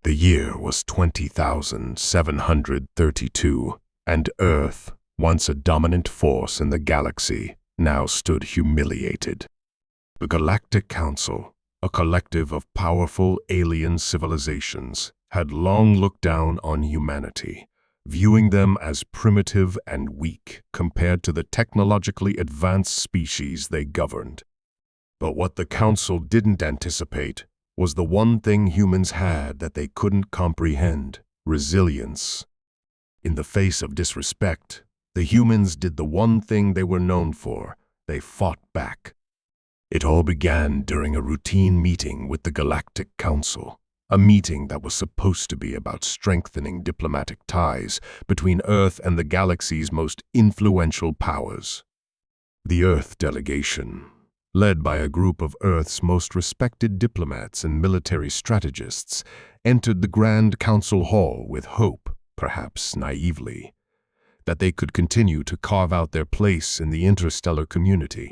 The year was 20,732, and Earth, once a dominant force in the galaxy, now stood humiliated. The Galactic Council, a collective of powerful alien civilizations, had long looked down on humanity, viewing them as primitive and weak compared to the technologically advanced species they governed. But what the Council didn't anticipate was the one thing humans had that they couldn't comprehend: resilience. In the face of disrespect, the humans did the one thing they were known for: they fought back. It all began during a routine meeting with the Galactic Council, a meeting that was supposed to be about strengthening diplomatic ties between Earth and the galaxy's most influential powers. The Earth delegation, led by a group of Earth's most respected diplomats and military strategists, entered the Grand Council Hall with hope, perhaps naively, that they could continue to carve out their place in the interstellar community.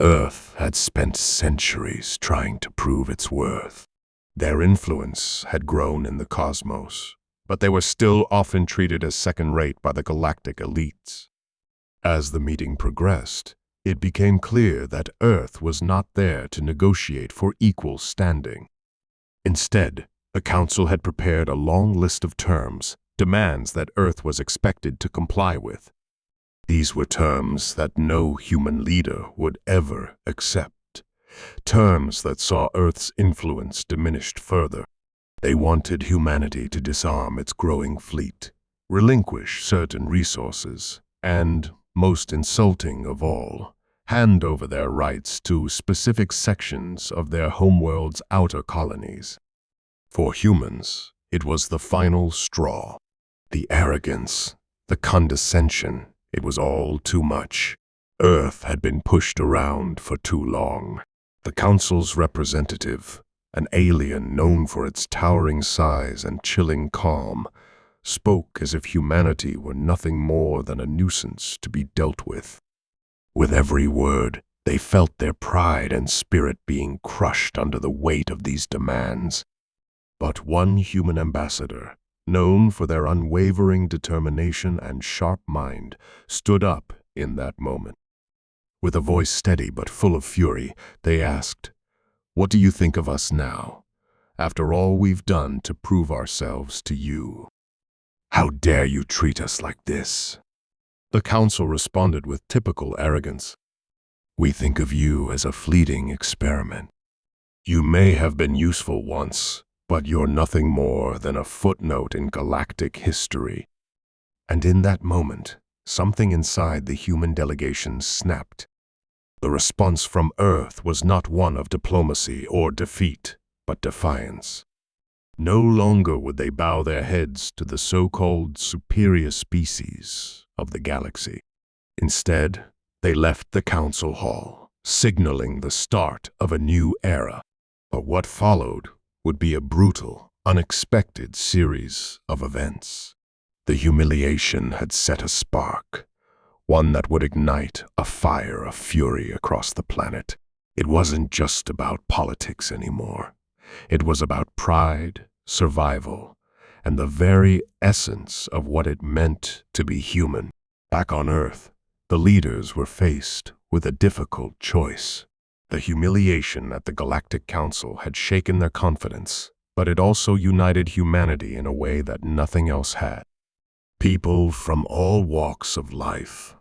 Earth had spent centuries trying to prove its worth. Their influence had grown in the cosmos, but they were still often treated as second-rate by the galactic elites. As the meeting progressed, it became clear that Earth was not there to negotiate for equal standing. Instead, the Council had prepared a long list of terms, demands that Earth was expected to comply with. These were terms that no human leader would ever accept, terms that saw Earth's influence diminished further. They wanted humanity to disarm its growing fleet, relinquish certain resources, and, most insulting of all, hand over their rights to specific sections of their homeworld's outer colonies. For humans, it was the final straw. The arrogance, the condescension, it was all too much. Earth had been pushed around for too long. The Council's representative, an alien known for its towering size and chilling calm, spoke as if humanity were nothing more than a nuisance to be dealt with. With every word, they felt their pride and spirit being crushed under the weight of these demands. But one human ambassador, known for their unwavering determination and sharp mind, stood up in that moment. With a voice steady but full of fury, they asked, "What do you think of us now, after all we've done to prove ourselves to you? How dare you treat us like this?" The Council responded with typical arrogance. "We think of you as a fleeting experiment. You may have been useful once, but you're nothing more than a footnote in galactic history." And in that moment, something inside the human delegation snapped. The response from Earth was not one of diplomacy or defeat, but defiance. No longer would they bow their heads to the so-called superior species of the galaxy. Instead, they left the Council Hall, signaling the start of a new era. But what followed would be a brutal, unexpected series of events. The humiliation had set a spark, one that would ignite a fire of fury across the planet. It wasn't just about politics anymore. It was about pride, survival, and the very essence of what it meant to be human. Back on Earth, the leaders were faced with a difficult choice. The humiliation at the Galactic Council had shaken their confidence, but it also united humanity in a way that nothing else had. People from all walks of life,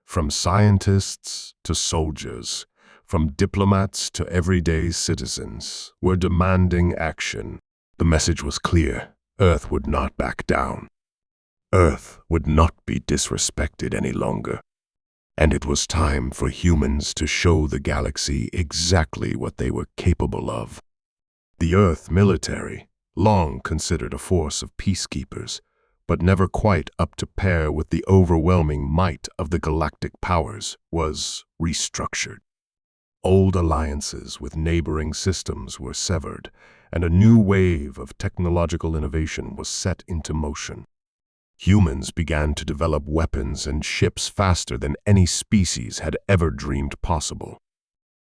from scientists to soldiers, from diplomats to everyday citizens, were demanding action. The message was clear: Earth would not back down. Earth would not be disrespected any longer. And it was time for humans to show the galaxy exactly what they were capable of. The Earth military, long considered a force of peacekeepers, but never quite up to par with the overwhelming might of the galactic powers, was restructured. Old alliances with neighboring systems were severed, and a new wave of technological innovation was set into motion. Humans began to develop weapons and ships faster than any species had ever dreamed possible.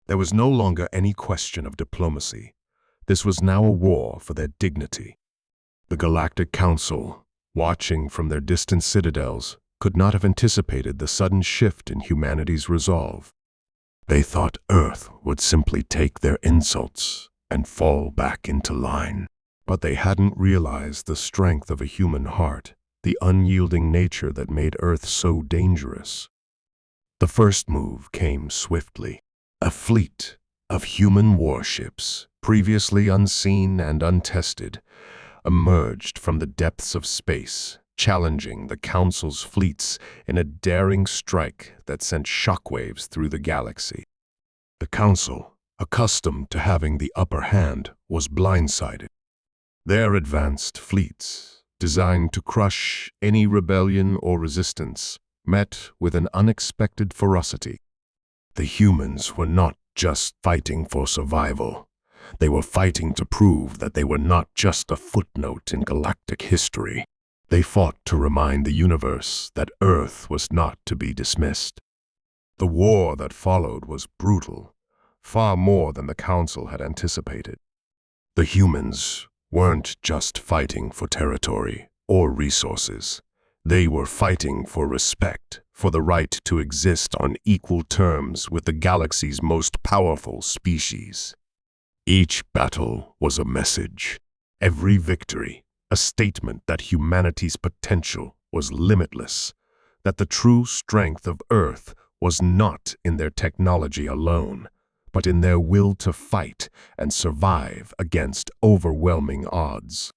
There was no longer any question of diplomacy. This was now a war for their dignity. The Galactic Council, watching from their distant citadels, could not have anticipated the sudden shift in humanity's resolve. They thought Earth would simply take their insults and fall back into line. But they hadn't realized the strength of a human heart, the unyielding nature that made Earth so dangerous. The first move came swiftly. A fleet of human warships, previously unseen and untested, emerged from the depths of space, challenging the Council's fleets in a daring strike that sent shockwaves through the galaxy. The Council, accustomed to having the upper hand, was blindsided. Their advanced fleets, designed to crush any rebellion or resistance, met with an unexpected ferocity. The humans were not just fighting for survival. They were fighting to prove that they were not just a footnote in galactic history. They fought to remind the universe that Earth was not to be dismissed. The war that followed was brutal, far more than the Council had anticipated. The humans weren't just fighting for territory or resources. They were fighting for respect, for the right to exist on equal terms with the galaxy's most powerful species. Each battle was a message, every victory a statement that humanity's potential was limitless, that the true strength of Earth was not in their technology alone, but in their will to fight and survive against overwhelming odds.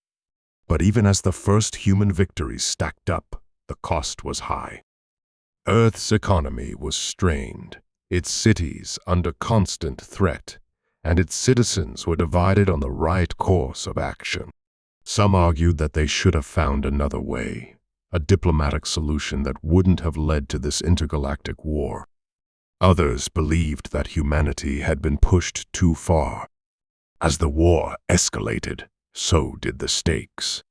But even as the first human victories stacked up, the cost was high. Earth's economy was strained, its cities under constant threat, and its citizens were divided on the right course of action. Some argued that they should have found another way, a diplomatic solution that wouldn't have led to this intergalactic war. Others believed that humanity had been pushed too far. As the war escalated, so did the stakes.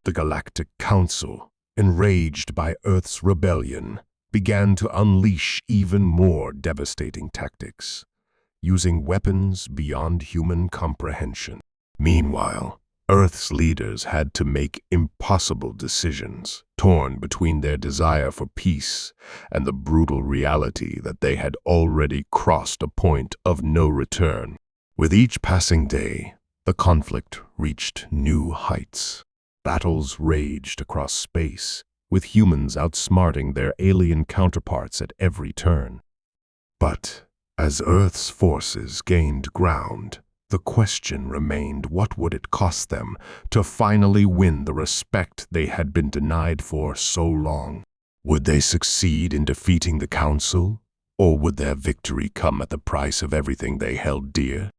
The Galactic Council, enraged by Earth's rebellion, began to unleash even more devastating tactics, using weapons beyond human comprehension. Meanwhile, Earth's leaders had to make impossible decisions, torn between their desire for peace and the brutal reality that they had already crossed a point of no return. With each passing day, the conflict reached new heights. Battles raged across space, with humans outsmarting their alien counterparts at every turn. But as Earth's forces gained ground, the question remained, what would it cost them to finally win the respect they had been denied for so long? Would they succeed in defeating the Council, or would their victory come at the price of everything they held dear?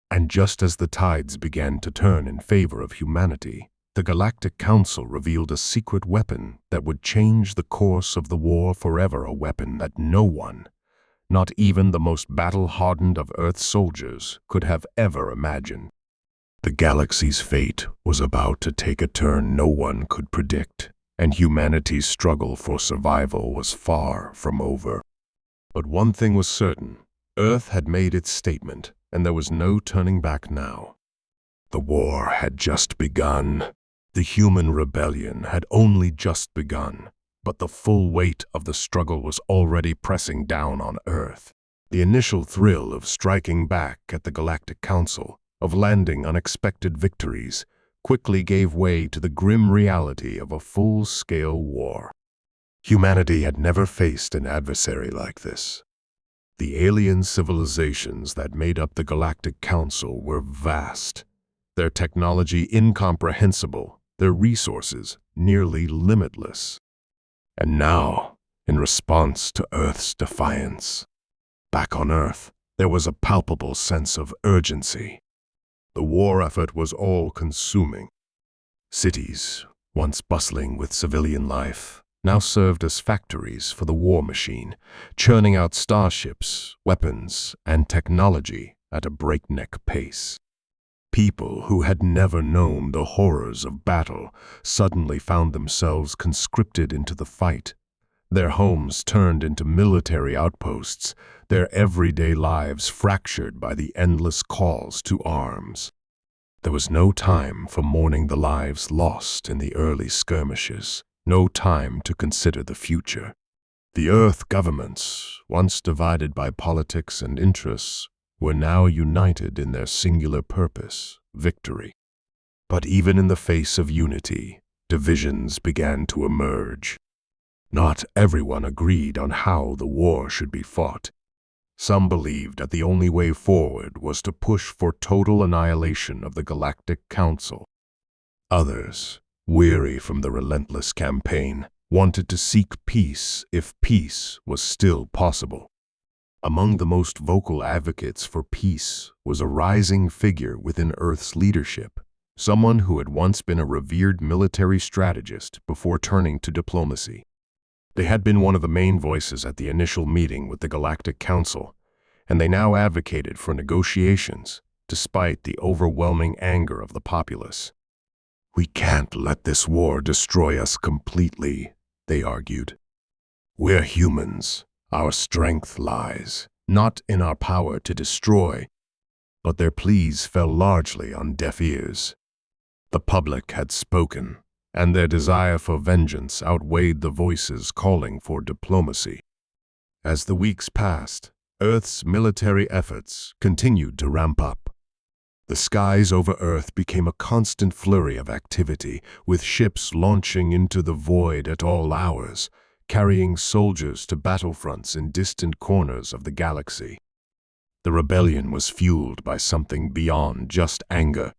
And just as the tides began to turn in favor of humanity, the Galactic Council revealed a secret weapon that would change the course of the war forever, a weapon that no one, not even the most battle-hardened of Earth's soldiers, could have ever imagined. The galaxy's fate was about to take a turn no one could predict, and humanity's struggle for survival was far from over. But one thing was certain: Earth had made its statement, and there was no turning back now. The war had just begun. The human rebellion had only just begun. But the full weight of the struggle was already pressing down on Earth. The initial thrill of striking back at the Galactic Council, of landing unexpected victories, quickly gave way to the grim reality of a full-scale war. Humanity had never faced an adversary like this. The alien civilizations that made up the Galactic Council were vast, their technology incomprehensible, their resources nearly limitless. And now, in response to Earth's defiance, back on Earth, there was a palpable sense of urgency. The war effort was all-consuming. Cities, once bustling with civilian life, now served as factories for the war machine, churning out starships, weapons, and technology at a breakneck pace. People who had never known the horrors of battle suddenly found themselves conscripted into the fight. Their homes turned into military outposts, their everyday lives fractured by the endless calls to arms. There was no time for mourning the lives lost in the early skirmishes, no time to consider the future. The Earth governments, once divided by politics and interests, were now united in their singular purpose, victory. But even in the face of unity, divisions began to emerge. Not everyone agreed on how the war should be fought. Some believed that the only way forward was to push for total annihilation of the Galactic Council. Others, weary from the relentless campaign, wanted to seek peace if peace was still possible. Among the most vocal advocates for peace was a rising figure within Earth's leadership, someone who had once been a revered military strategist before turning to diplomacy. They had been one of the main voices at the initial meeting with the Galactic Council, and they now advocated for negotiations, despite the overwhelming anger of the populace. "We can't let this war destroy us completely," they argued. "We're humans. Our strength lies not in our power to destroy." But their pleas fell largely on deaf ears. The public had spoken, and their desire for vengeance outweighed the voices calling for diplomacy. As the weeks passed, Earth's military efforts continued to ramp up. The skies over Earth became a constant flurry of activity, with ships launching into the void at all hours, carrying soldiers to battlefronts in distant corners of the galaxy. The rebellion was fueled by something beyond just anger.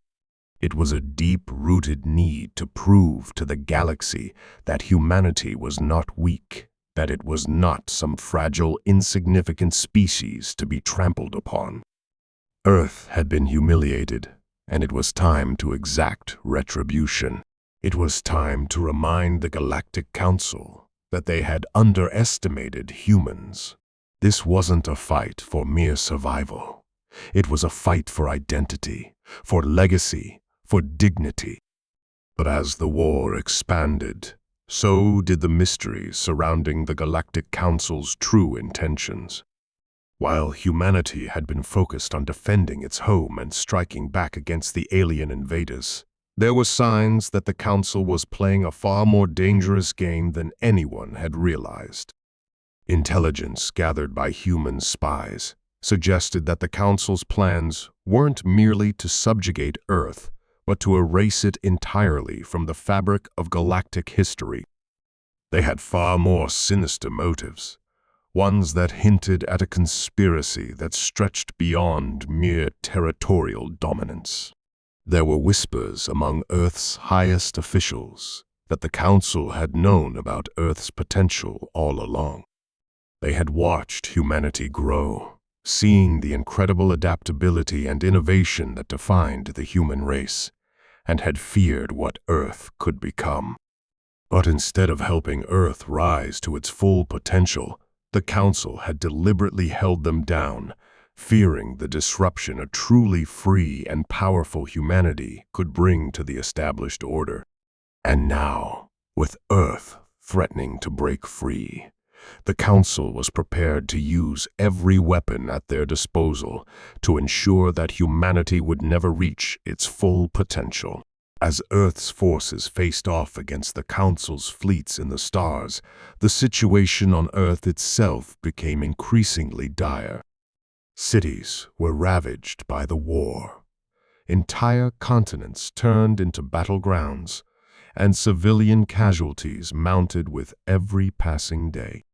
It was a deep-rooted need to prove to the galaxy that humanity was not weak, that it was not some fragile, insignificant species to be trampled upon. Earth had been humiliated, and it was time to exact retribution. It was time to remind the Galactic Council that they had underestimated humans. This wasn't a fight for mere survival. It was a fight for identity, for legacy, for dignity. But as the war expanded, so did the mysteries surrounding the Galactic Council's true intentions. While humanity had been focused on defending its home and striking back against the alien invaders, there were signs that the Council was playing a far more dangerous game than anyone had realized. Intelligence gathered by human spies suggested that the Council's plans weren't merely to subjugate Earth, but to erase it entirely from the fabric of galactic history. They had far more sinister motives, ones that hinted at a conspiracy that stretched beyond mere territorial dominance. There were whispers among Earth's highest officials that the Council had known about Earth's potential all along. They had watched humanity grow, seeing the incredible adaptability and innovation that defined the human race, and had feared what Earth could become. But instead of helping Earth rise to its full potential, the Council had deliberately held them down, fearing the disruption a truly free and powerful humanity could bring to the established order. And now, with Earth threatening to break free, the Council was prepared to use every weapon at their disposal to ensure that humanity would never reach its full potential. As Earth's forces faced off against the Council's fleets in the stars, the situation on Earth itself became increasingly dire. Cities were ravaged by the war. Entire continents turned into battlegrounds, and civilian casualties mounted with every passing day.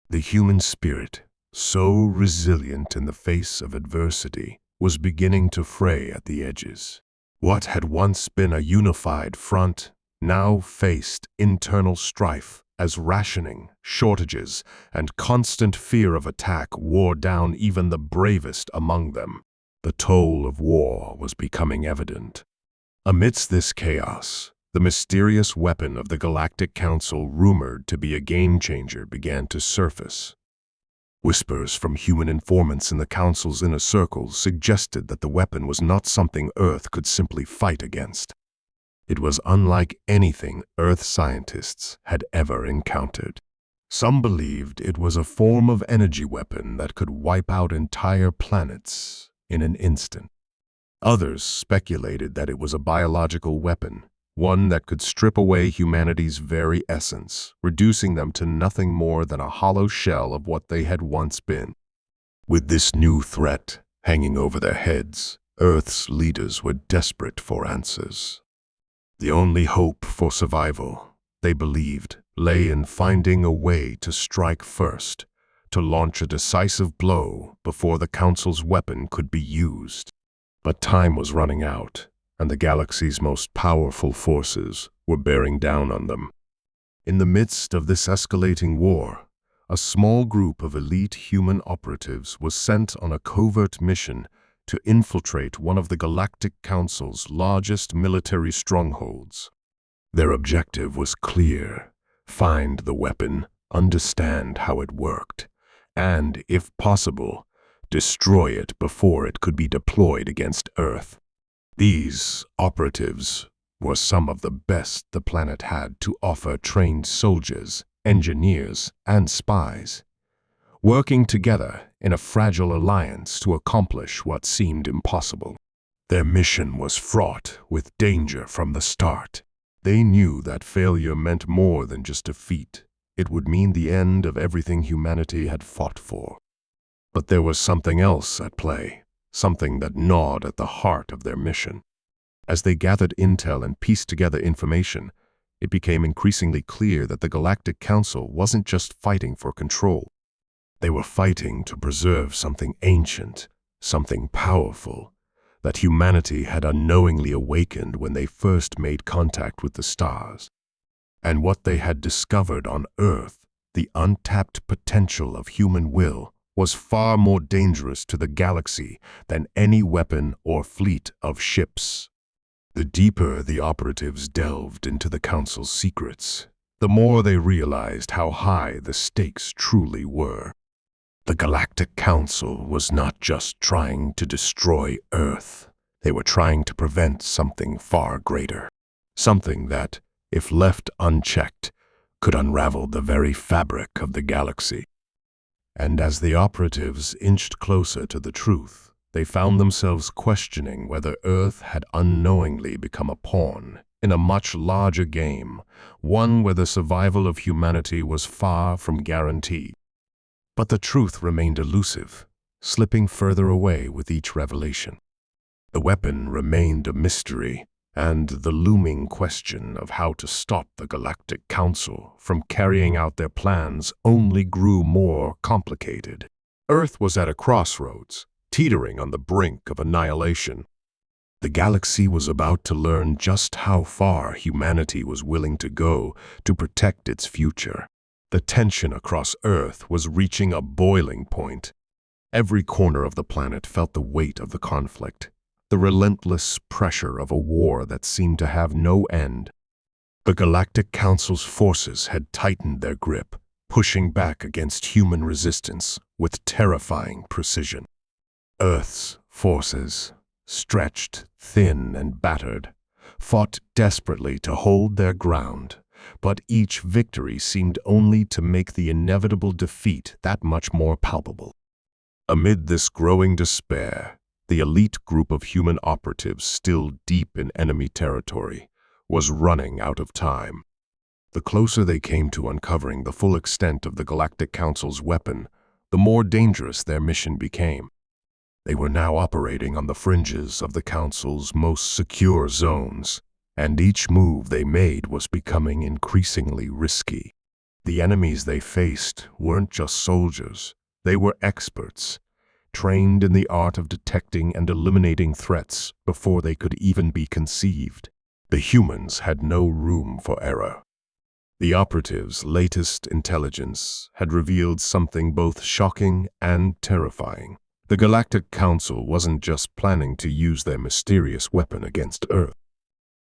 The human spirit, so resilient in the face of adversity, was beginning to fray at the edges. What had once been a unified front now faced internal strife as rationing, shortages, and constant fear of attack wore down even the bravest among them. The toll of war was becoming evident. Amidst this chaos, the mysterious weapon of the Galactic Council, rumored to be a game-changer, began to surface. Whispers from human informants in the Council's inner circles suggested that the weapon was not something Earth could simply fight against. It was unlike anything Earth scientists had ever encountered. Some believed it was a form of energy weapon that could wipe out entire planets in an instant. Others speculated that it was a biological weapon, one that could strip away humanity's very essence, reducing them to nothing more than a hollow shell of what they had once been. With this new threat hanging over their heads, Earth's leaders were desperate for answers. The only hope for survival, they believed, lay in finding a way to strike first, to launch a decisive blow before the Council's weapon could be used. But time was running out, and the galaxy's most powerful forces were bearing down on them. In the midst of this escalating war, a small group of elite human operatives was sent on a covert mission to infiltrate one of the Galactic Council's largest military strongholds. Their objective was clear: find the weapon, understand how it worked, and, if possible, destroy it before it could be deployed against Earth. These operatives were some of the best the planet had to offer: trained soldiers, engineers, and spies, working together in a fragile alliance to accomplish what seemed impossible. Their mission was fraught with danger from the start. They knew that failure meant more than just defeat. It would mean the end of everything humanity had fought for. But there was something else at play, something that gnawed at the heart of their mission. As they gathered intel and pieced together information, it became increasingly clear that the Galactic Council wasn't just fighting for control. They were fighting to preserve something ancient, something powerful, that humanity had unknowingly awakened when they first made contact with the stars. And what they had discovered on Earth, the untapped potential of human will, was far more dangerous to the galaxy than any weapon or fleet of ships. The deeper the operatives delved into the Council's secrets, the more they realized how high the stakes truly were. The Galactic Council was not just trying to destroy Earth. They were trying to prevent something far greater. Something that, if left unchecked, could unravel the very fabric of the galaxy. And as the operatives inched closer to the truth, they found themselves questioning whether Earth had unknowingly become a pawn in a much larger game, one where the survival of humanity was far from guaranteed. But the truth remained elusive, slipping further away with each revelation. The weapon remained a mystery, and the looming question of how to stop the Galactic Council from carrying out their plans only grew more complicated. Earth was at a crossroads, teetering on the brink of annihilation. The galaxy was about to learn just how far humanity was willing to go to protect its future. The tension across Earth was reaching a boiling point. Every corner of the planet felt the weight of the conflict, the relentless pressure of a war that seemed to have no end. The Galactic Council's forces had tightened their grip, pushing back against human resistance with terrifying precision. Earth's forces, stretched, thin, and battered, fought desperately to hold their ground, but each victory seemed only to make the inevitable defeat that much more palpable. Amid this growing despair, the elite group of human operatives still deep in enemy territory was running out of time. The closer they came to uncovering the full extent of the Galactic Council's weapon, the more dangerous their mission became. They were now operating on the fringes of the Council's most secure zones, and each move they made was becoming increasingly risky. The enemies they faced weren't just soldiers, they were experts, trained in the art of detecting and eliminating threats before they could even be conceived. The humans had no room for error. The operatives' latest intelligence had revealed something both shocking and terrifying. The Galactic Council wasn't just planning to use their mysterious weapon against Earth.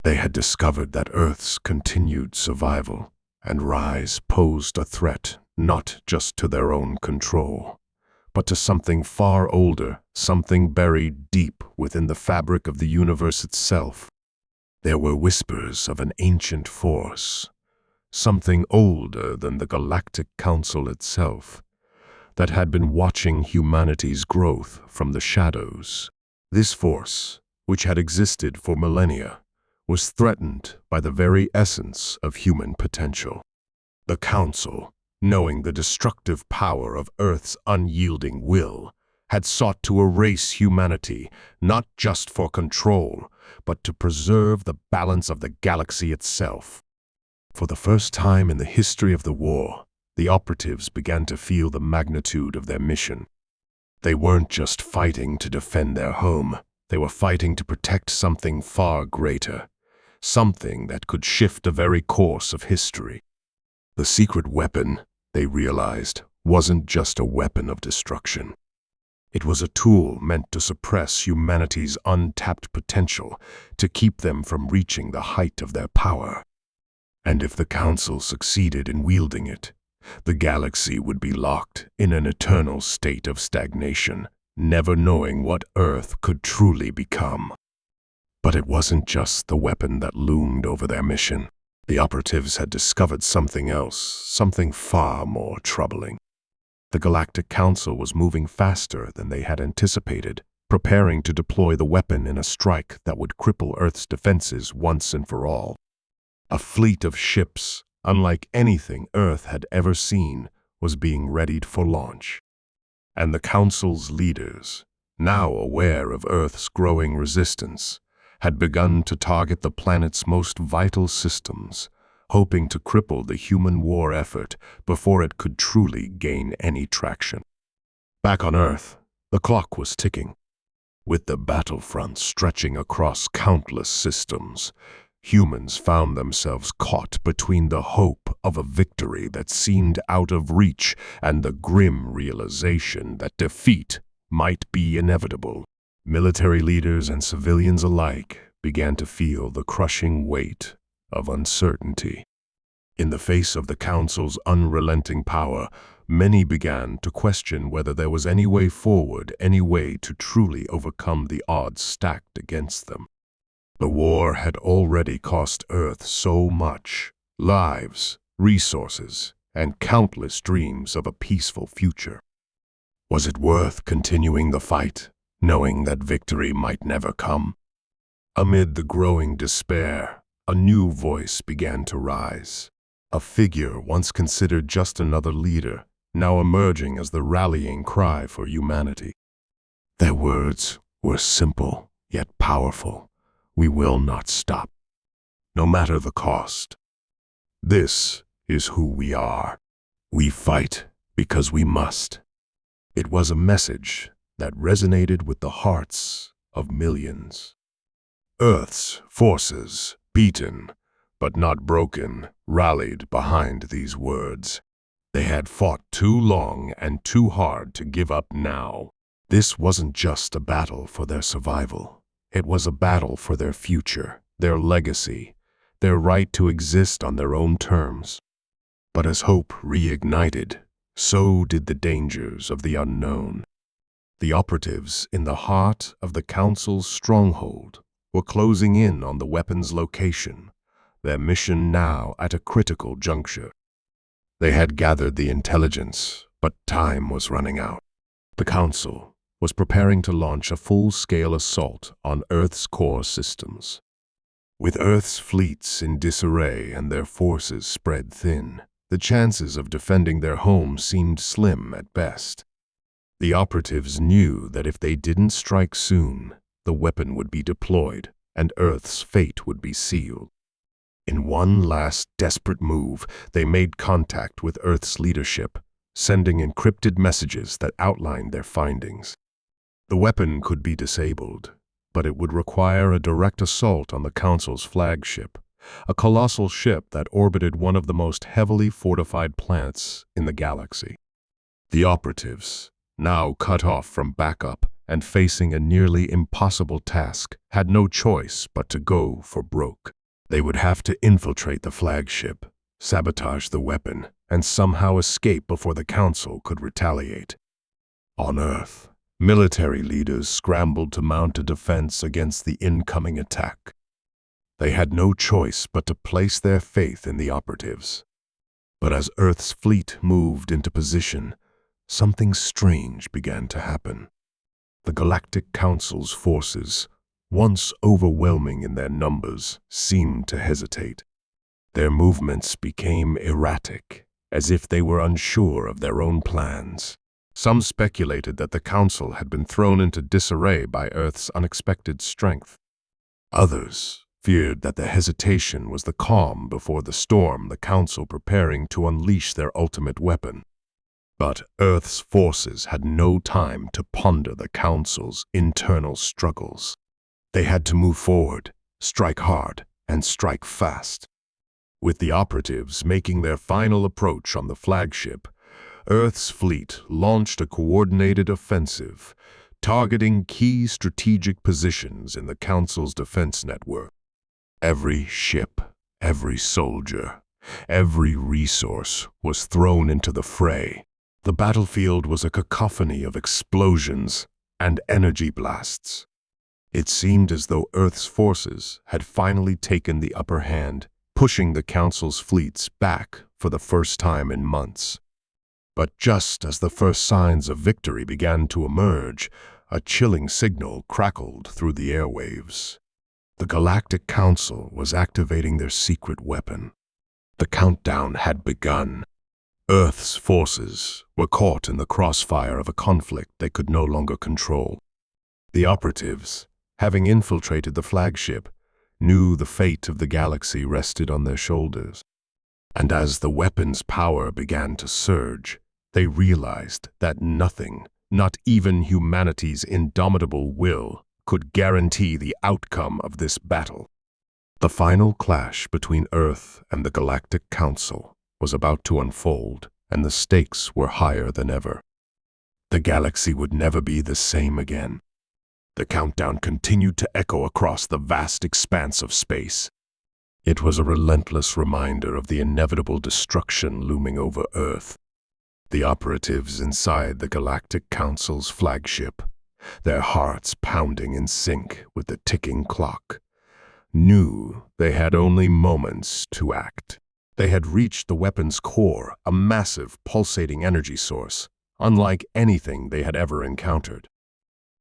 They had discovered that Earth's continued survival and rise posed a threat not just to their own control, but to something far older, something buried deep within the fabric of the universe itself. There were whispers of an ancient force, something older than the Galactic Council itself, that had been watching humanity's growth from the shadows. This force, which had existed for millennia, was threatened by the very essence of human potential. The Council, knowing the destructive power of Earth's unyielding will, had sought to erase humanity, not just for control, but to preserve the balance of the galaxy itself. For the first time in the history of the war, the operatives began to feel the magnitude of their mission. They weren't just fighting to defend their home, they were fighting to protect something far greater, something that could shift the very course of history. The secret weapon, they realized, wasn't just a weapon of destruction. It was a tool meant to suppress humanity's untapped potential, to keep them from reaching the height of their power. And if the Council succeeded in wielding it, the galaxy would be locked in an eternal state of stagnation, never knowing what Earth could truly become. But it wasn't just the weapon that loomed over their mission. The operatives had discovered something else, something far more troubling. The Galactic Council was moving faster than they had anticipated, preparing to deploy the weapon in a strike that would cripple Earth's defenses once and for all. A fleet of ships, unlike anything Earth had ever seen, was being readied for launch. And the Council's leaders, now aware of Earth's growing resistance, had begun to target the planet's most vital systems, hoping to cripple the human war effort before it could truly gain any traction. Back on Earth, the clock was ticking. With the battlefront stretching across countless systems, humans found themselves caught between the hope of a victory that seemed out of reach and the grim realization that defeat might be inevitable. Military leaders and civilians alike began to feel the crushing weight of uncertainty. In the face of the Council's unrelenting power, many began to question whether there was any way forward, any way to truly overcome the odds stacked against them. The war had already cost Earth so much: lives, resources, and countless dreams of a peaceful future. Was it worth continuing the fight, knowing that victory might never come? Amid the growing despair, a new voice began to rise. A figure once considered just another leader, now emerging as the rallying cry for humanity. Their words were simple, yet powerful. We will not stop, no matter the cost. This is who we are. We fight because we must. It was a message that resonated with the hearts of millions. Earth's forces, beaten but not broken, rallied behind these words. They had fought too long and too hard to give up now. This wasn't just a battle for their survival. It was a battle for their future, their legacy, their right to exist on their own terms. But as hope reignited, so did the dangers of the unknown. The operatives in the heart of the Council's stronghold were closing in on the weapon's location, their mission now at a critical juncture. They had gathered the intelligence, but time was running out. The Council was preparing to launch a full-scale assault on Earth's core systems. With Earth's fleets in disarray and their forces spread thin, the chances of defending their home seemed slim at best. The operatives knew that if they didn't strike soon, the weapon would be deployed and Earth's fate would be sealed. In one last desperate move, they made contact with Earth's leadership, sending encrypted messages that outlined their findings. The weapon could be disabled, but it would require a direct assault on the Council's flagship, a colossal ship that orbited one of the most heavily fortified planets in the galaxy. The operatives, now cut off from backup and facing a nearly impossible task, had no choice but to go for broke. They would have to infiltrate the flagship, sabotage the weapon, and somehow escape before the Council could retaliate. On Earth, military leaders scrambled to mount a defense against the incoming attack. They had no choice but to place their faith in the operatives. But as Earth's fleet moved into position, something strange began to happen. The Galactic Council's forces, once overwhelming in their numbers, seemed to hesitate. Their movements became erratic, as if they were unsure of their own plans. Some speculated that the Council had been thrown into disarray by Earth's unexpected strength. Others feared that the hesitation was the calm before the storm, the Council preparing to unleash their ultimate weapon. But Earth's forces had no time to ponder the Council's internal struggles. They had to move forward, strike hard, and strike fast. With the operatives making their final approach on the flagship, Earth's fleet launched a coordinated offensive, targeting key strategic positions in the Council's defense network. Every ship, every soldier, every resource was thrown into the fray. The battlefield was a cacophony of explosions and energy blasts. It seemed as though Earth's forces had finally taken the upper hand, pushing the Council's fleets back for the first time in months. But just as the first signs of victory began to emerge, a chilling signal crackled through the airwaves. The Galactic Council was activating their secret weapon. The countdown had begun. Earth's forces were caught in the crossfire of a conflict they could no longer control. The operatives, having infiltrated the flagship, knew the fate of the galaxy rested on their shoulders. And as the weapon's power began to surge, they realized that nothing, not even humanity's indomitable will, could guarantee the outcome of this battle. The final clash between Earth and the Galactic Council was about to unfold, and the stakes were higher than ever. The galaxy would never be the same again. The countdown continued to echo across the vast expanse of space. It was a relentless reminder of the inevitable destruction looming over Earth. The operatives inside the Galactic Council's flagship, their hearts pounding in sync with the ticking clock, knew they had only moments to act. They had reached the weapon's core, a massive, pulsating energy source, unlike anything they had ever encountered.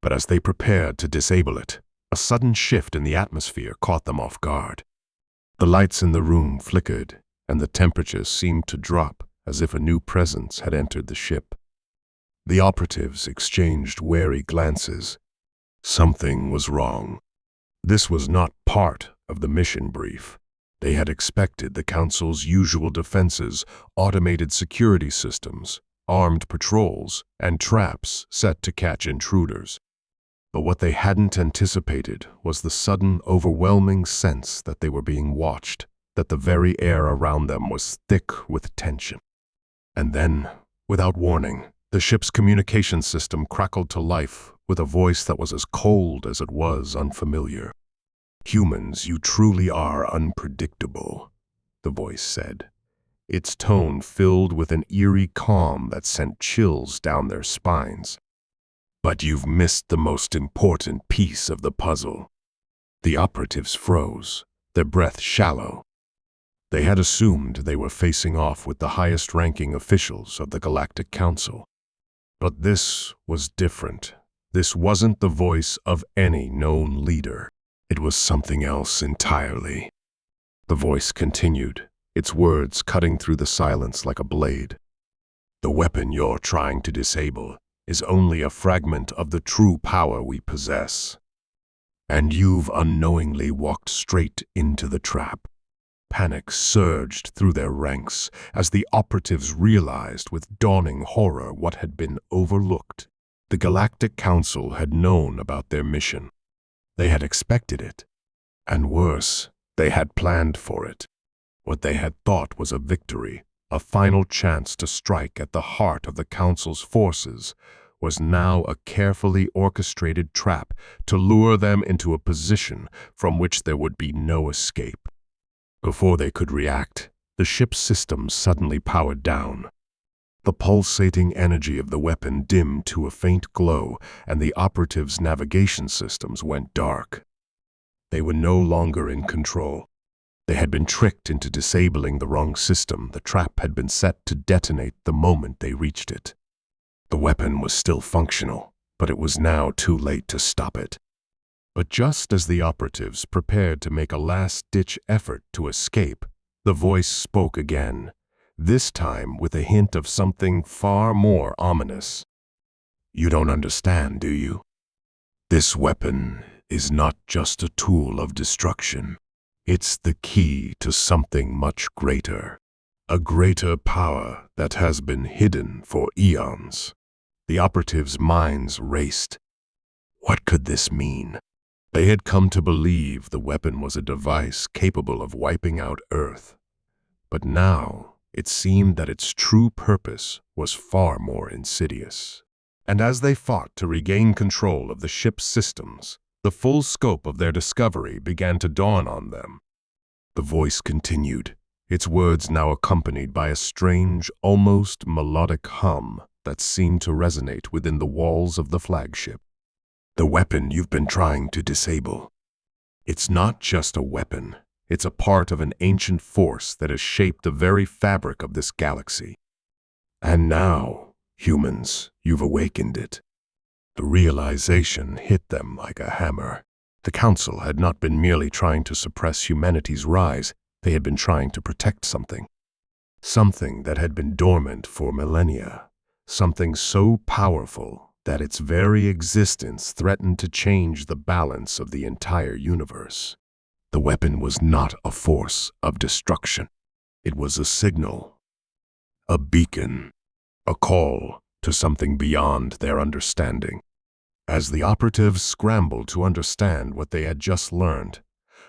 But as they prepared to disable it, a sudden shift in the atmosphere caught them off guard. The lights in the room flickered, and the temperature seemed to drop as if a new presence had entered the ship. The operatives exchanged wary glances. Something was wrong. This was not part of the mission brief. They had expected the Council's usual defenses, automated security systems, armed patrols, and traps set to catch intruders. But what they hadn't anticipated was the sudden, overwhelming sense that they were being watched, that the very air around them was thick with tension. And then, without warning, the ship's communication system crackled to life with a voice that was as cold as it was unfamiliar. "Humans, you truly are unpredictable," the voice said, its tone filled with an eerie calm that sent chills down their spines. "But you've missed the most important piece of the puzzle." The operatives froze, their breath shallow. They had assumed they were facing off with the highest-ranking officials of the Galactic Council. But this was different. This wasn't the voice of any known leader. It was something else entirely. The voice continued, its words cutting through the silence like a blade. "The weapon you're trying to disable is only a fragment of the true power we possess. And you've unknowingly walked straight into the trap." Panic surged through their ranks as the operatives realized with dawning horror what had been overlooked. The Galactic Council had known about their mission. They had expected it. And worse, they had planned for it. What they had thought was a victory, a final chance to strike at the heart of the Council's forces, was now a carefully orchestrated trap to lure them into a position from which there would be no escape. Before they could react, the ship's systems suddenly powered down. The pulsating energy of the weapon dimmed to a faint glow, and the operatives' navigation systems went dark. They were no longer in control. They had been tricked into disabling the wrong system. The trap had been set to detonate the moment they reached it. The weapon was still functional, but it was now too late to stop it. But just as the operatives prepared to make a last-ditch effort to escape, the voice spoke again, this time with a hint of something far more ominous. "You don't understand, do you? This weapon is not just a tool of destruction. It's the key to something much greater. A greater power that has been hidden for eons." The operatives' minds raced. What could this mean? They had come to believe the weapon was a device capable of wiping out Earth. But now it seemed that its true purpose was far more insidious. And as they fought to regain control of the ship's systems, the full scope of their discovery began to dawn on them. The voice continued, its words now accompanied by a strange, almost melodic hum that seemed to resonate within the walls of the flagship. "The weapon you've been trying to disable. It's not just a weapon. It's a part of an ancient force that has shaped the very fabric of this galaxy. And now, humans, you've awakened it." The realization hit them like a hammer. The Council had not been merely trying to suppress humanity's rise, they had been trying to protect something. Something that had been dormant for millennia. Something so powerful that its very existence threatened to change the balance of the entire universe. The weapon was not a force of destruction. It was a signal, a beacon, a call to something beyond their understanding. As the operatives scrambled to understand what they had just learned,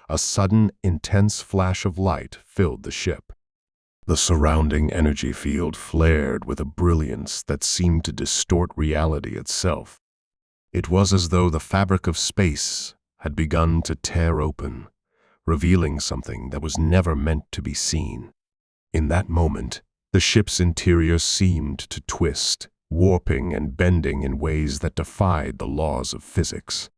a sudden, intense flash of light filled the ship. The surrounding energy field flared with a brilliance that seemed to distort reality itself. It was as though the fabric of space had begun to tear open, revealing something that was never meant to be seen. In that moment, the ship's interior seemed to twist, warping and bending in ways that defied the laws of physics.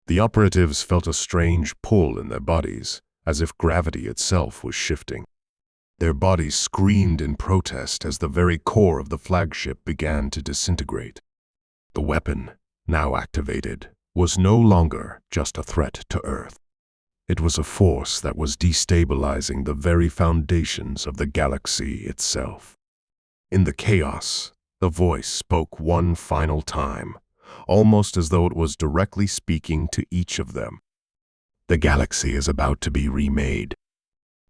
The operatives felt a strange pull in their bodies, as if gravity itself was shifting. Their bodies screamed in protest as the very core of the flagship began to disintegrate. The weapon, now activated, was no longer just a threat to Earth. It was a force that was destabilizing the very foundations of the galaxy itself. In the chaos, the voice spoke one final time, almost as though it was directly speaking to each of them. "The galaxy is about to be remade.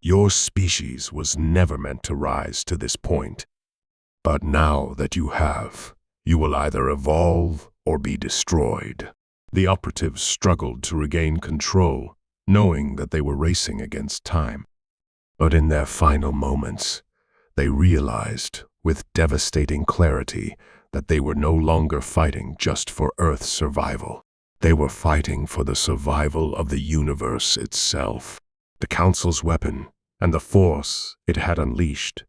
Your species was never meant to rise to this point. But now that you have, you will either evolve or be destroyed." The operatives struggled to regain control, knowing that they were racing against time. But in their final moments, they realized with devastating clarity that they were no longer fighting just for Earth's survival. They were fighting for the survival of the universe itself. The Council's weapon, and the force it had unleashed,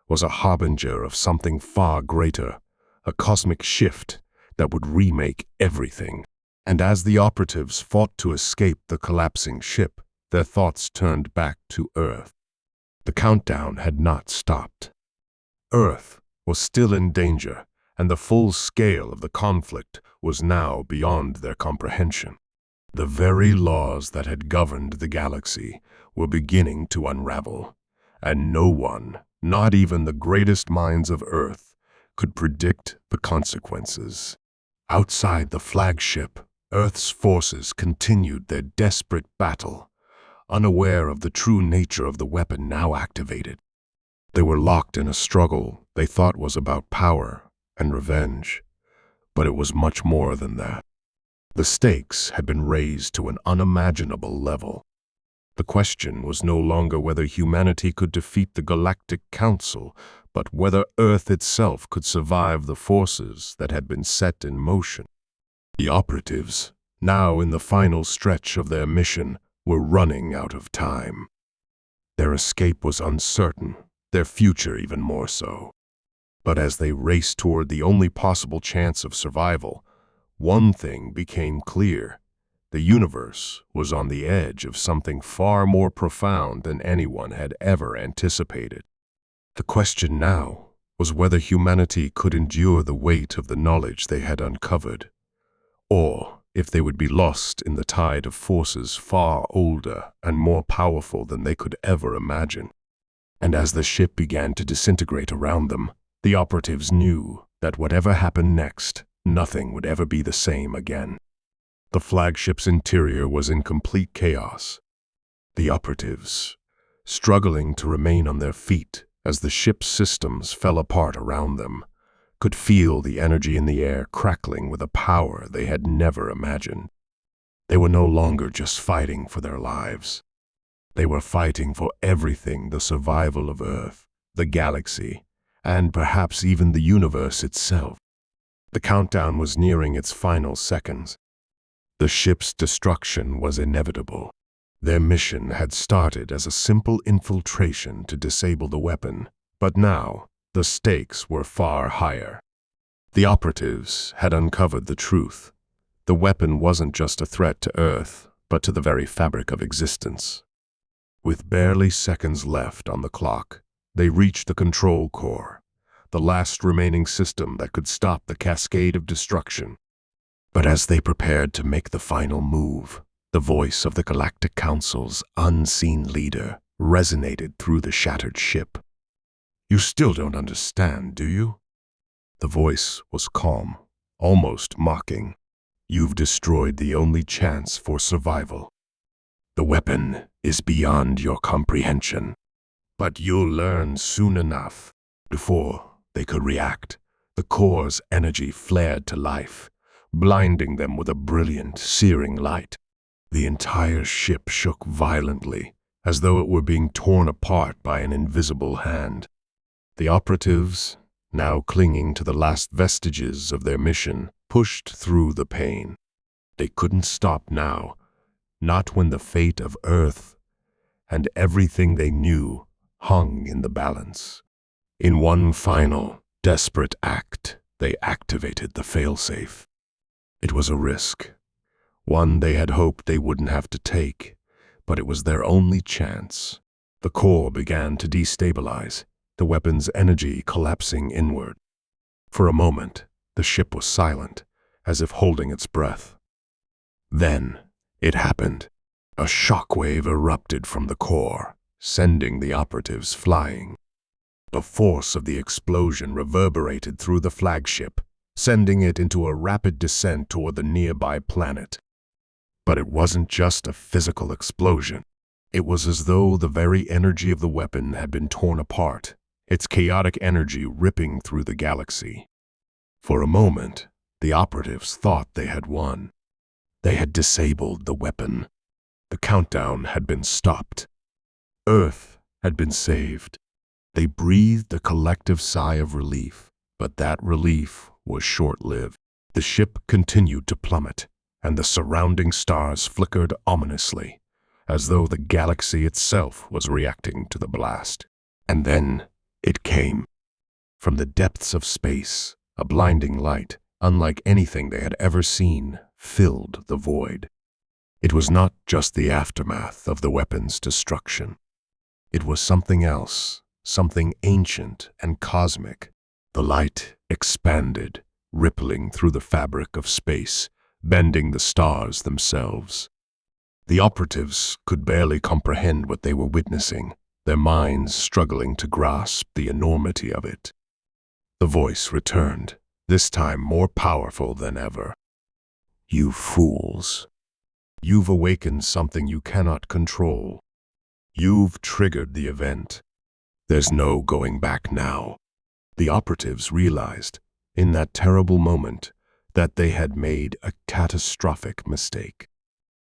was a harbinger of something far greater, a cosmic shift that would remake everything. And as the operatives fought to escape the collapsing ship, their thoughts turned back to Earth. The countdown had not stopped. Earth was still in danger, and the full scale of the conflict was now beyond their comprehension. The very laws that had governed the galaxy were beginning to unravel, and no one, not even the greatest minds of Earth, could predict the consequences. Outside the flagship, Earth's forces continued their desperate battle, unaware of the true nature of the weapon now activated. They were locked in a struggle they thought was about power and revenge, but it was much more than that. The stakes had been raised to an unimaginable level. The question was no longer whether humanity could defeat the Galactic Council, but whether Earth itself could survive the forces that had been set in motion. The operatives, now in the final stretch of their mission, were running out of time. Their escape was uncertain, their future even more so. But as they raced toward the only possible chance of survival, one thing became clear. The universe was on the edge of something far more profound than anyone had ever anticipated. The question now was whether humanity could endure the weight of the knowledge they had uncovered, or if they would be lost in the tide of forces far older and more powerful than they could ever imagine. And as the ship began to disintegrate around them, the operatives knew that whatever happened next, nothing would ever be the same again. The flagship's interior was in complete chaos. The operatives, struggling to remain on their feet as the ship's systems fell apart around them, could feel the energy in the air crackling with a power they had never imagined. They were no longer just fighting for their lives. They were fighting for everything: the survival of Earth, the galaxy, and perhaps even the universe itself. The countdown was nearing its final seconds. The ship's destruction was inevitable. Their mission had started as a simple infiltration to disable the weapon, but now the stakes were far higher. The operatives had uncovered the truth. The weapon wasn't just a threat to Earth, but to the very fabric of existence. With barely seconds left on the clock, they reached the control core, the last remaining system that could stop the cascade of destruction. But as they prepared to make the final move, the voice of the Galactic Council's unseen leader resonated through the shattered ship. "You still don't understand, do you?" The voice was calm, almost mocking. "You've destroyed the only chance for survival. The weapon is beyond your comprehension. But you'll learn soon enough." Before they could react, the core's energy flared to life, blinding them with a brilliant, searing light. The entire ship shook violently, as though it were being torn apart by an invisible hand. The operatives, now clinging to the last vestiges of their mission, pushed through the pain. They couldn't stop now, not when the fate of Earth and everything they knew hung in the balance. In one final, desperate act, they activated the failsafe. It was a risk, one they had hoped they wouldn't have to take, but it was their only chance. The core began to destabilize, the weapon's energy collapsing inward. For a moment, the ship was silent, as if holding its breath. Then, it happened. A shockwave erupted from the core, sending the operatives flying. The force of the explosion reverberated through the flagship, sending it into a rapid descent toward the nearby planet. But it wasn't just a physical explosion. It was as though the very energy of the weapon had been torn apart, its chaotic energy ripping through the galaxy. For a moment, the operatives thought they had won. They had disabled the weapon. The countdown had been stopped. Earth had been saved. They breathed a collective sigh of relief, but that relief was short-lived. The ship continued to plummet, and the surrounding stars flickered ominously, as though the galaxy itself was reacting to the blast. And then it came. From the depths of space, a blinding light, unlike anything they had ever seen, filled the void. It was not just the aftermath of the weapon's destruction. It was something else, something ancient and cosmic. The light expanded, rippling through the fabric of space, bending the stars themselves. The operatives could barely comprehend what they were witnessing, their minds struggling to grasp the enormity of it. The voice returned, this time more powerful than ever. "You fools. You've awakened something you cannot control. You've triggered the event. There's no going back now." The operatives realized, in that terrible moment, that they had made a catastrophic mistake.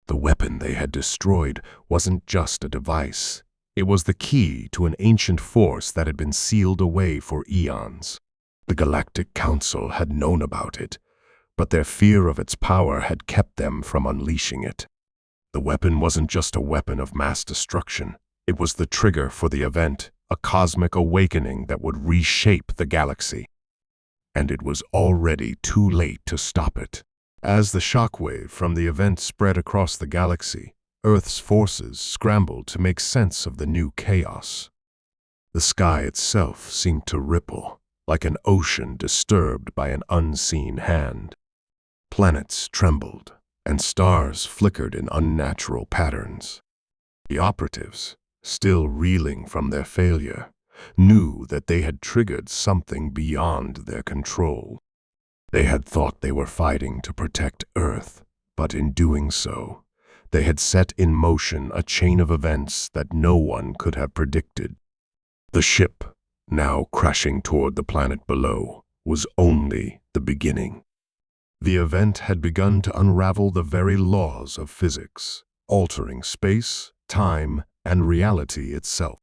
The weapon they had destroyed wasn't just a device. It was the key to an ancient force that had been sealed away for eons. The Galactic Council had known about it, but their fear of its power had kept them from unleashing it. The weapon wasn't just a weapon of mass destruction. It was the trigger for the event, a cosmic awakening that would reshape the galaxy. And it was already too late to stop it. As the shockwave from the event spread across the galaxy, Earth's forces scrambled to make sense of the new chaos. The sky itself seemed to ripple, like an ocean disturbed by an unseen hand. Planets trembled, and stars flickered in unnatural patterns. The operatives, still reeling from their failure, knew that they had triggered something beyond their control. They had thought they were fighting to protect Earth, but in doing so, they had set in motion a chain of events that no one could have predicted. The ship, now crashing toward the planet below, was only the beginning. The event had begun to unravel the very laws of physics, altering space, time, and reality itself.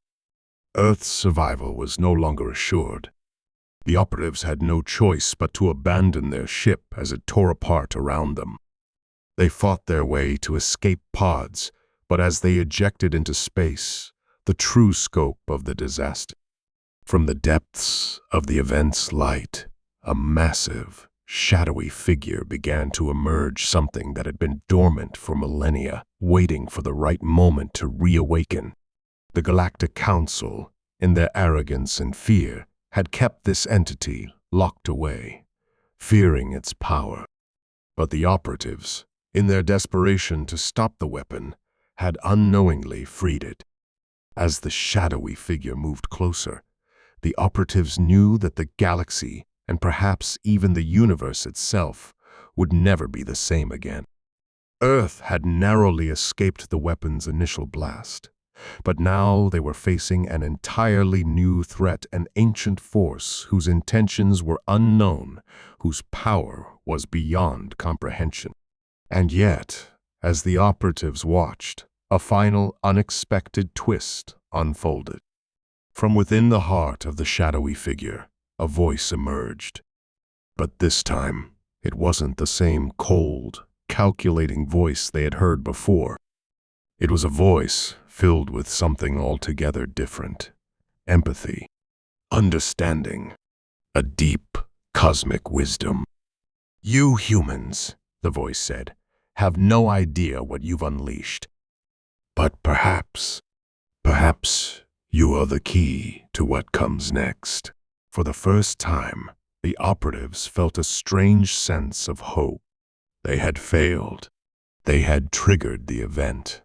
Earth's survival was no longer assured. The operatives had no choice but to abandon their ship as it tore apart around them. They fought their way to escape pods, but as they ejected into space, the true scope of the disaster. From the depths of the event's light, a massive, shadowy figure began to emerge, something that had been dormant for millennia, waiting for the right moment to reawaken. The Galactic Council, in their arrogance and fear, had kept this entity locked away, fearing its power. But the operatives, in their desperation to stop the weapon, had unknowingly freed it. As the shadowy figure moved closer, the operatives knew that the galaxy, and perhaps even the universe itself, would never be the same again. Earth had narrowly escaped the weapon's initial blast, but now they were facing an entirely new threat, an ancient force whose intentions were unknown, whose power was beyond comprehension. And yet, as the operatives watched, a final unexpected twist unfolded. From within the heart of the shadowy figure, a voice emerged. But this time, it wasn't the same cold, calculating voice they had heard before. It was a voice filled with something altogether different: empathy, understanding, a deep, cosmic wisdom. "You humans," the voice said, "have no idea what you've unleashed. But perhaps you are the key to what comes next." For the first time, the operatives felt a strange sense of hope. They had failed. They had triggered the event.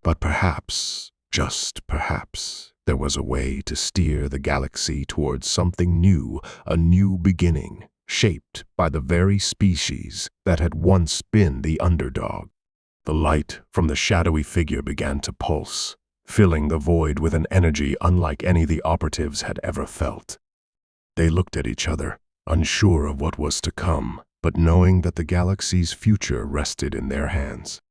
But perhaps, just perhaps, there was a way to steer the galaxy towards something new, a new beginning, shaped by the very species that had once been the underdog. The light from the shadowy figure began to pulse, filling the void with an energy unlike any the operatives had ever felt. They looked at each other, unsure of what was to come, but knowing that the galaxy's future rested in their hands.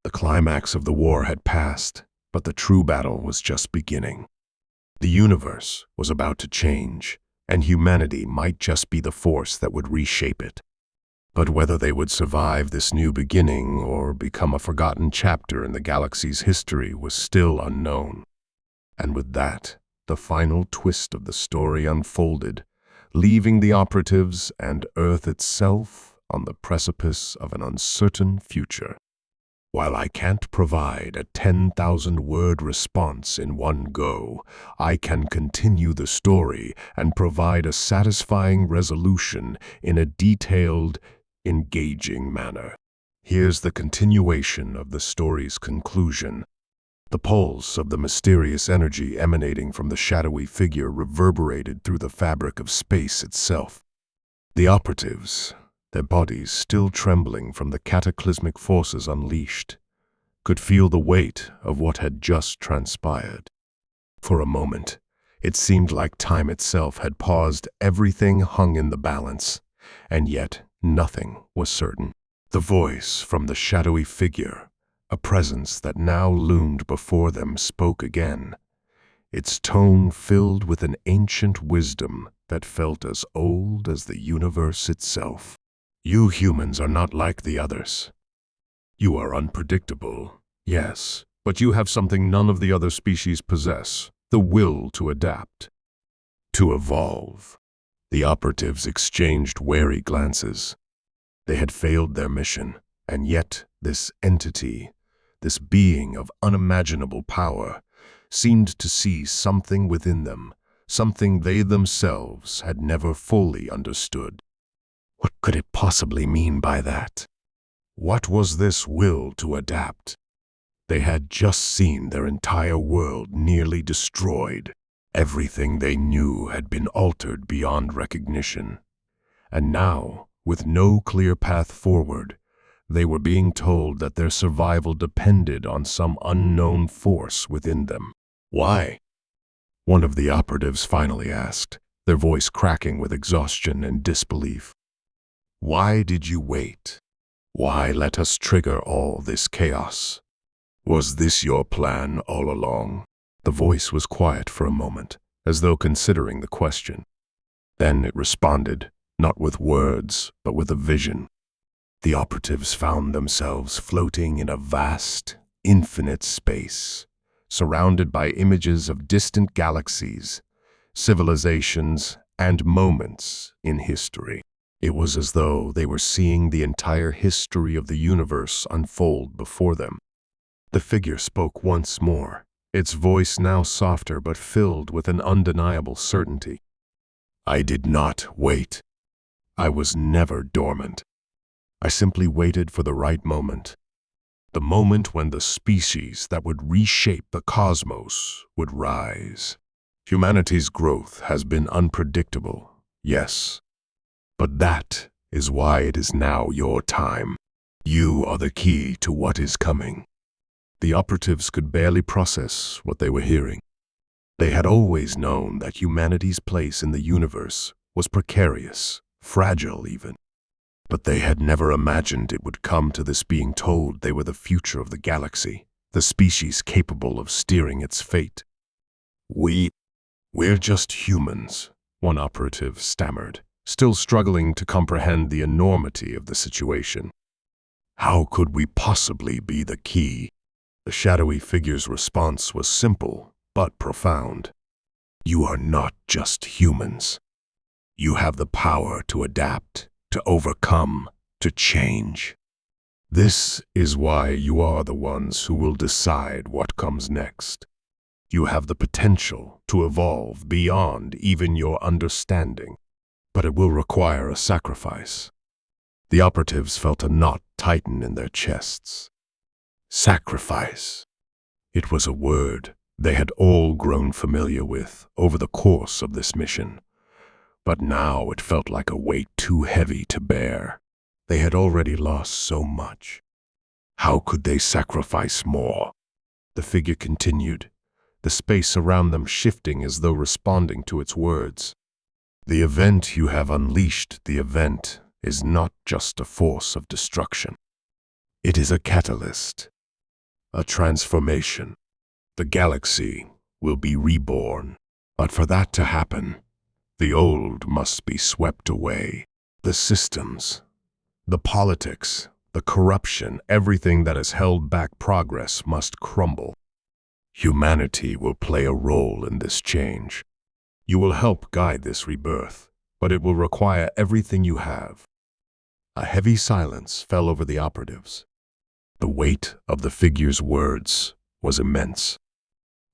The climax of the war had passed, but the true battle was just beginning. The universe was about to change, and humanity might just be the force that would reshape it. But whether they would survive this new beginning or become a forgotten chapter in the galaxy's history was still unknown. And with that, the final twist of the story unfolded, leaving the operatives and Earth itself on the precipice of an uncertain future. While I can't provide a 10,000-word response in one go, I can continue the story and provide a satisfying resolution in a detailed, engaging manner. Here's the continuation of the story's conclusion. The pulse of the mysterious energy emanating from the shadowy figure reverberated through the fabric of space itself. The operatives, their bodies still trembling from the cataclysmic forces unleashed, could feel the weight of what had just transpired. For a moment, it seemed like time itself had paused, everything hung in the balance, and yet nothing was certain. The voice from the shadowy figure, a presence that now loomed before them, spoke again, its tone filled with an ancient wisdom that felt as old as the universe itself. "You humans are not like the others. You are unpredictable, yes, but you have something none of the other species possess: the will to adapt, to evolve." The operatives exchanged wary glances. They had failed their mission, and yet this entity, this being of unimaginable power, seemed to see something within them, something they themselves had never fully understood. What could it possibly mean by that? What was this will to adapt? They had just seen their entire world nearly destroyed. Everything they knew had been altered beyond recognition. And now, with no clear path forward, they were being told that their survival depended on some unknown force within them. Why? One of the operatives finally asked, their voice cracking with exhaustion and disbelief. Why did you wait? Why let us trigger all this chaos? Was this your plan all along? The voice was quiet for a moment, as though considering the question. Then it responded, not with words, but with a vision. The operatives found themselves floating in a vast, infinite space, surrounded by images of distant galaxies, civilizations, and moments in history. It was as though they were seeing the entire history of the universe unfold before them. The figure spoke once more, its voice now softer but filled with an undeniable certainty. I did not wait. I was never dormant. I simply waited for the right moment. The moment when the species that would reshape the cosmos would rise. Humanity's growth has been unpredictable, yes. But that is why it is now your time. You are the key to what is coming. The operatives could barely process what they were hearing. They had always known that humanity's place in the universe was precarious, fragile even. But they had never imagined it would come to this, being told they were the future of the galaxy, the species capable of steering its fate. We're just humans, one operative stammered, still struggling to comprehend the enormity of the situation. How could we possibly be the key? The shadowy figure's response was simple, but profound. You are not just humans. You have the power to adapt, to overcome, to change. This is why you are the ones who will decide what comes next. You have the potential to evolve beyond even your understanding, but it will require a sacrifice. The operatives felt a knot tighten in their chests. Sacrifice. It was a word they had all grown familiar with over the course of this mission. But now it felt like a weight too heavy to bear. They had already lost so much. How could they sacrifice more? The figure continued, the space around them shifting as though responding to its words. The event you have unleashed, the event, is not just a force of destruction. It is a catalyst, a transformation. The galaxy will be reborn. But for that to happen, the old must be swept away. The systems, the politics, the corruption, everything that has held back progress must crumble. Humanity will play a role in this change. You will help guide this rebirth, but it will require everything you have. A heavy silence fell over the operatives. The weight of the figure's words was immense.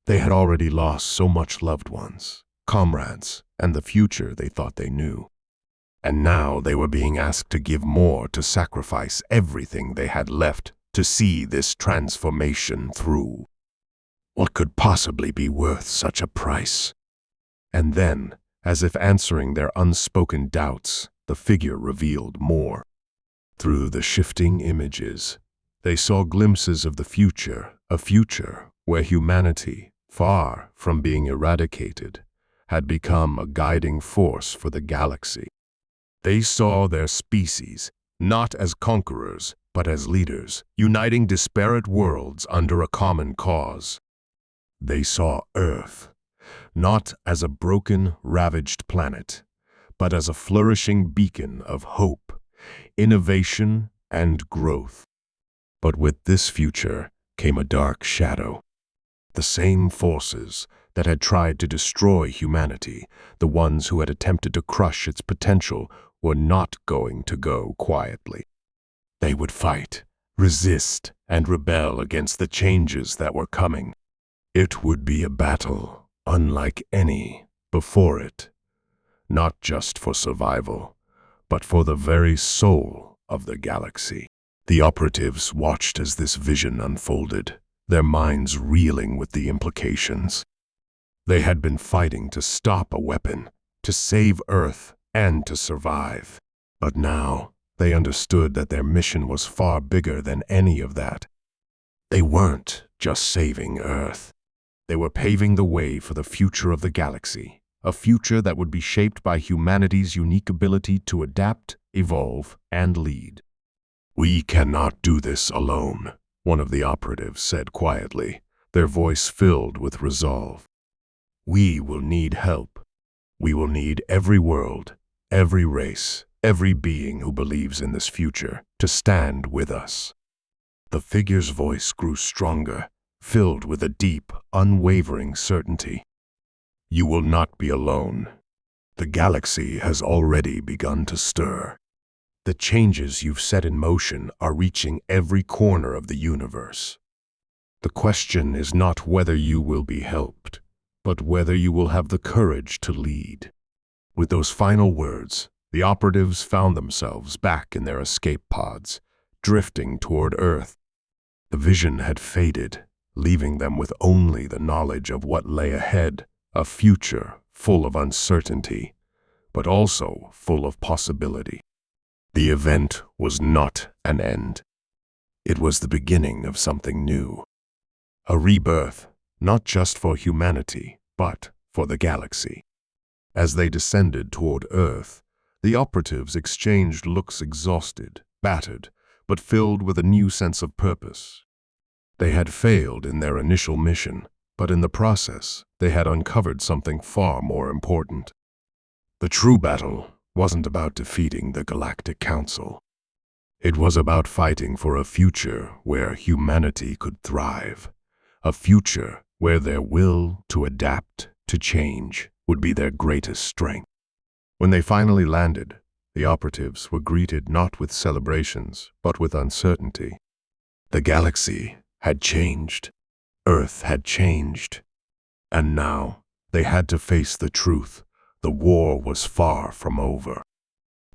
They had already lost so much loved ones, comrades, and the future they thought they knew. And now they were being asked to give more, to sacrifice everything they had left to see this transformation through. What could possibly be worth such a price? And then, as if answering their unspoken doubts, the figure revealed more. Through the shifting images, they saw glimpses of the future, a future where humanity, far from being eradicated, had become a guiding force for the galaxy. They saw their species, not as conquerors, but as leaders, uniting disparate worlds under a common cause. They saw Earth, not as a broken, ravaged planet, but as a flourishing beacon of hope, innovation, and growth. But with this future came a dark shadow. The same forces that had tried to destroy humanity, the ones who had attempted to crush its potential, were not going to go quietly. They would fight, resist, and rebel against the changes that were coming. It would be a battle unlike any before it, not just for survival, but for the very soul of the galaxy. The operatives watched as this vision unfolded, their minds reeling with the implications. They had been fighting to stop a weapon, to save Earth, and to survive. But now, they understood that their mission was far bigger than any of that. They weren't just saving Earth. They were paving the way for the future of the galaxy, a future that would be shaped by humanity's unique ability to adapt, evolve, and lead. "We cannot do this alone," one of the operatives said quietly, their voice filled with resolve. "We will need help. We will need every world, every race, every being who believes in this future to stand with us." The figure's voice grew stronger, filled with a deep, unwavering certainty. "You will not be alone. The galaxy has already begun to stir. The changes you've set in motion are reaching every corner of the universe. The question is not whether you will be helped, but whether you will have the courage to lead." With those final words, the operatives found themselves back in their escape pods, drifting toward Earth. The vision had faded, leaving them with only the knowledge of what lay ahead, a future full of uncertainty, but also full of possibility. The event was not an end. It was the beginning of something new. A rebirth, not just for humanity, but for the galaxy. As they descended toward Earth, the operatives exchanged looks, exhausted, battered, but filled with a new sense of purpose. They had failed in their initial mission, but in the process, they had uncovered something far more important. The true battle wasn't about defeating the Galactic Council. It was about fighting for a future where humanity could thrive, a future where their will to adapt, to change, would be their greatest strength. When they finally landed, the operatives were greeted not with celebrations, but with uncertainty. The galaxy had changed. Earth had changed. And now, they had to face the truth. The war was far from over.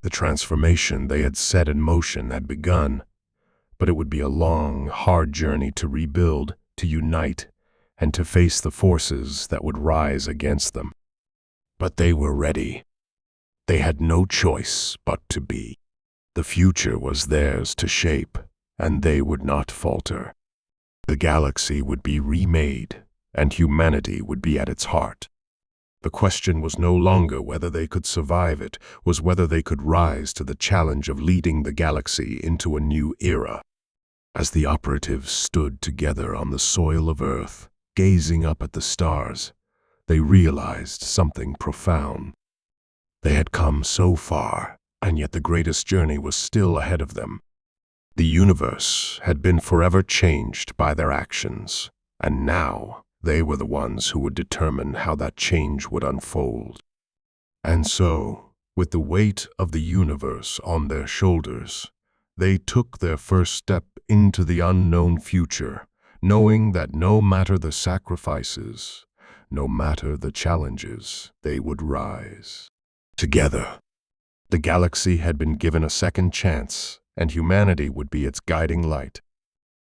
The transformation they had set in motion had begun, but it would be a long, hard journey to rebuild, to unite, and to face the forces that would rise against them. But they were ready. They had no choice but to be. The future was theirs to shape, and they would not falter. The galaxy would be remade, and humanity would be at its heart. The question was no longer whether they could survive it, was whether they could rise to the challenge of leading the galaxy into a new era. As the operatives stood together on the soil of Earth, gazing up at the stars, they realized something profound. They had come so far, and yet the greatest journey was still ahead of them. The universe had been forever changed by their actions, and now they were the ones who would determine how that change would unfold. And so, with the weight of the universe on their shoulders, they took their first step into the unknown future, knowing that no matter the sacrifices, no matter the challenges, they would rise. Together, the galaxy had been given a second chance, and humanity would be its guiding light.